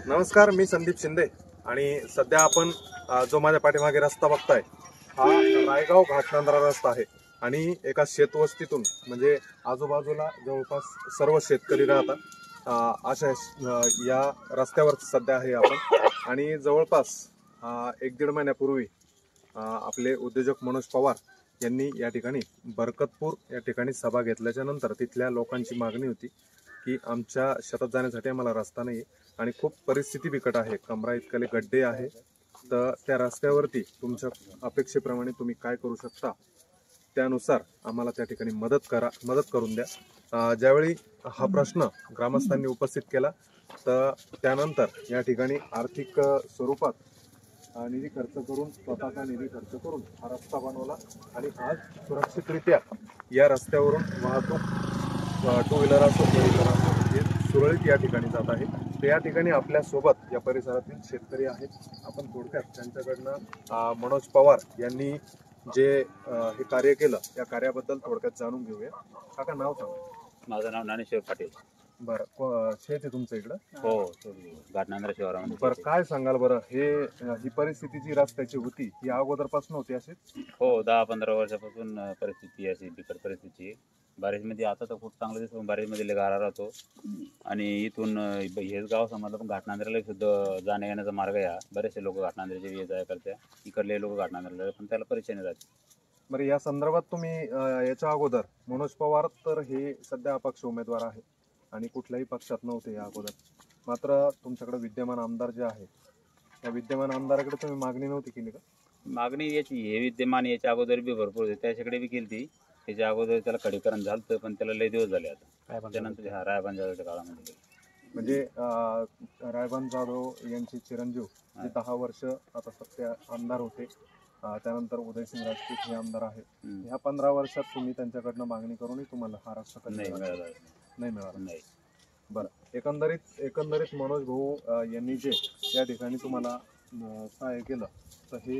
नमस्कार, मी संदीप शिंदे आणि सध्या आपण जो माझ्या पाठीमागे रस्ता बघताय हा रायगाव घाटनांदरा रस्ता आहे आणि एका शेतवस्तीतून म्हणजे आजूबाजूला जवळपास सर्व शेतकरी राहतात अशा या रस्त्यावर सध्या आहे आपण आणि जवळपास 1-1.5 महिन्यापूर्वी आपले उद्योजक मनोज पवार यांनी या ठिकाणी बरकतपूर या ठिकाणी सभा घेतल्याच्या नंतर तिथल्या लोकांची मागणी होती की आमच्या शेतात जाण्यासाठी आम्हाला रस्ता नाही आणि खूप परिस्थिती बिकट आहे, कमरा इतकले गड्डे आहे, तर त्या रस्त्यावरती तुमच्या अपेक्षेप्रमाणे तुम्ही काय करू शकता त्यानुसार आम्हाला त्या ठिकाणी मदत करून द्या। ज्यावेळी हा प्रश्न ग्रामस्थांनी उपस्थित केला तर त्यानंतर या ठिकाणी आर्थिक स्वरूपात निधी खर्च करून स्वतःचा निधी खर्च करून हा रस्ता बनवला आणि आज सुरक्षितरित्या या रस्त्यावरून वाहतूक टू व्हीलर असो फोर व्हीलर असो हे सुरळीत या ठिकाणी जात आहे। तर या ठिकाणी आपल्या सोबत या परिसरातील शेतकरी आहेत, आपण थोडक्यात त्यांच्याकडनं मनोज पवार यांनी जे हे कार्य केलं त्या कार्याबद्दल थोडक्यात जाणून घेऊया। काका नाव सांगा। माझं नाव ज्ञानेश्वर पाटील। बरं, शेत आहे तुमचं इकडं? हो, घाटनांदरा शहरामध्ये। बरं, काय सांगाल बरं, ही परिस्थिती जी रस्त्याची होती ही अगोदरपासून होती अशीच? हो, 10-15 वर्षापासून परिस्थिती अशी बिकट परिस्थिती। बारेजमध्ये आता तर खूप चांगलं दिसतो, बारेजमध्ये गारा राहतो आणि इथून हेच गाव समजलं पण घाटनांदऱ्याला सुद्धा जाण्या येण्याचा मार्ग आहे। बरेचसे लोक घाटनांदऱ्याचे ये जाय करते, इकडले लोक घाटनांदऱ्याला पण त्याला परेशानी राहते। बरं, या संदर्भात तुम्ही याच्या अगोदर मनोज पवार तर हे सध्या अपक्ष उमेदवार आहे आणि कुठल्याही पक्षात नव्हते या अगोदर, मात्र तुमच्याकडे विद्यमान आमदार जे आहे त्या विद्यमान आमदाराकडे तुम्ही मागणी नव्हती केली का? मागणी याची हे विद्यमान याच्या अगोदर बी भरपूर होते, त्याच्याकडे बी केली ती। त्याच्या अगोदर त्याला खडीकरण झालं पण त्याला लय दिवस झाले आता, त्यानंतर हा रायबांजाच्या काळामध्ये म्हणजे रायबान जाधव यांचे चिरंजीव जे 10 वर्ष आता सध्या आमदार होते, त्यानंतर उदयसिंग राजपूत हे आमदार आहेत, ह्या 15 वर्षात तुम्ही त्यांच्याकडनं मागणी करूनही तुम्हाला हा रस्ता नाही मिळाला? नाही। बरं, एकंदरीत मनोज भाऊ यांनी जे या ठिकाणी तुम्हाला सहाय्य केलं तर हे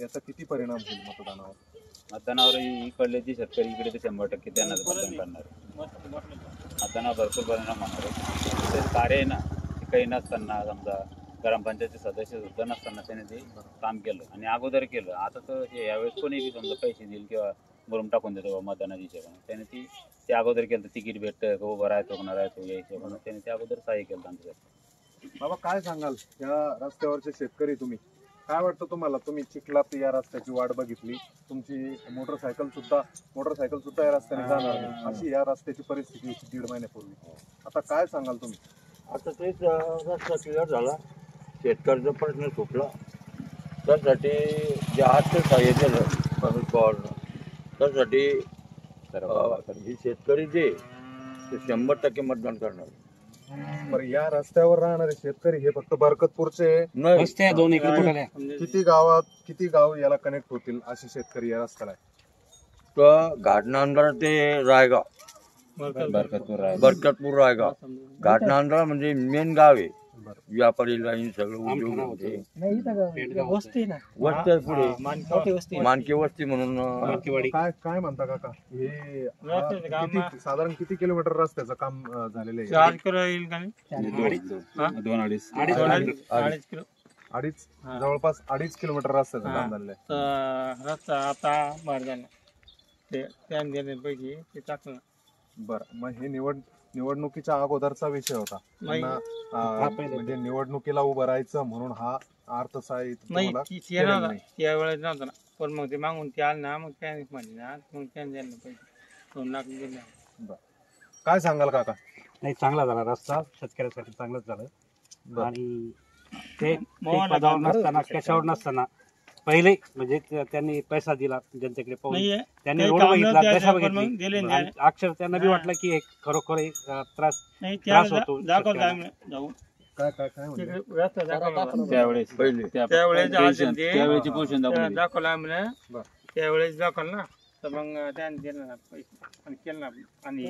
याचा किती परिणाम होईल मतदानावर? मतदानावर इकडले जे शेतकरी इकडे ते 100% त्यांना मतदान करणार, मतदानावर भरपूर परिणाम होणार आहे। कार्य आहे ना, काही नसताना समजा ग्रामपंचायतचे सदस्य सुद्धा नसताना त्याने ते काम केलं आणि अगोदर केलं। आता तर हे यावेळेस कोणी बी समजा पैसे देईल किंवा भरून टाकून देतो मतदानाच्या हिशोबाने, त्याने ते अगोदर केलं, तिकीट भेटतं का उभं राहतो होणार आहे तो या हिशोबाने त्याने ते अगोदर सहाय्य केलं आमच्यासाठी। बाबा, काय सांगाल या रस्त्यावरचे शेतकरी, तुम्ही काय वाटतं तुम्हाला? तुम्ही चिखलात या रस्त्याची वाट बघितली, तुमची मोटरसायकल सुद्धा या रस्त्याने जाणार नाही अशी या रस्त्याची परिस्थिती होती 1.5 महिन्यापूर्वी, आता काय सांगाल तुम्ही? आता तेच रस्ता क्लिअर झाला, शेतकऱ्याचा प्रश्न सुटला, त्यासाठी जे आर्थिक सहाय्य केलं मनोज पवारनं त्यासाठी हे शेतकरी जे 100% मतदान करणार। बरं, या रस्त्यावर राहणारे शेतकरी हे फक्त बरकतपूरचे नाही, किती गाव याला कनेक्ट होतील असे शेतकरी या रस्त्याला आहे? तर घाटनांदरा ते रायगाव, बरकतपूर रायगाव, घाटनांदरा म्हणजे मेन गाव आहे, व्यापारी लाईन सगळं उद्योग होते, वस्ती पुढे मानकी वस्ती म्हणून। काय म्हणता काका, हे साधारण किती किलोमीटर रस्त्याचं काम झालेलं आहे? 4 किलो येईल का? 2-2.5 जवळपास 2.5 किलोमीटर रस्त्याचं काम झालेलं आहे। रस्ता आता बाहेर झाला ते त्यान देण्यापैकी ते टाकलं। बरं, मग हे निवडणुकीच्या अगोदरचा विषय होता, म्हणजे निवडणुकीला उभं राहायचं म्हणून हा अर्थसहाय्य त्यावेळेस नव्हतं ना, पण मग ते मागून ते आलं ना, मग त्याने म्हणले ना, मग त्याने द्यायला पैसे 2 लाख दिले। बरं, काय सांगाल काका? नाही, चांगला झाला रस्ता, शेतकऱ्यासाठी चांगलंच झालं आणि ते पदावर नसताना कशावर नसताना पहिले म्हणजे त्यांनी पैसा दिला जनतेकडे पाहून, त्यांनी रोड बघितला, कशा बघितली, अक्षर त्यांना बी वाटलं की खरोखर एक त्रास होतो। त्यावेळेस दाखवलं ना, तर मग त्याने दिलं ना पैसे आणि केलं ना आणि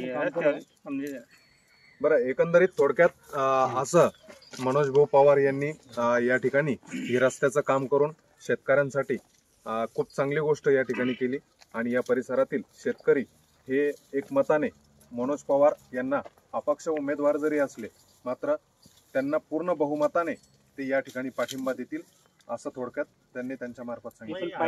बरं, एकंदरीत थोडक्यात असं मनोज भाऊ पवार यांनी या ठिकाणी ही रस्त्याचं काम करून शेतकऱ्यांसाठी खूप चांगली गोष्ट या ठिकाणी केली आणि या परिसरातील शेतकरी हे एक मताने मनोज पवार यांना अपक्ष उमेदवार जरी असले मात्र त्यांना पूर्ण बहुमताने ते या ठिकाणी पाठिंबा देतील असं थोडक्यात त्यांनी त्यांच्या मार्फत सांगितलं.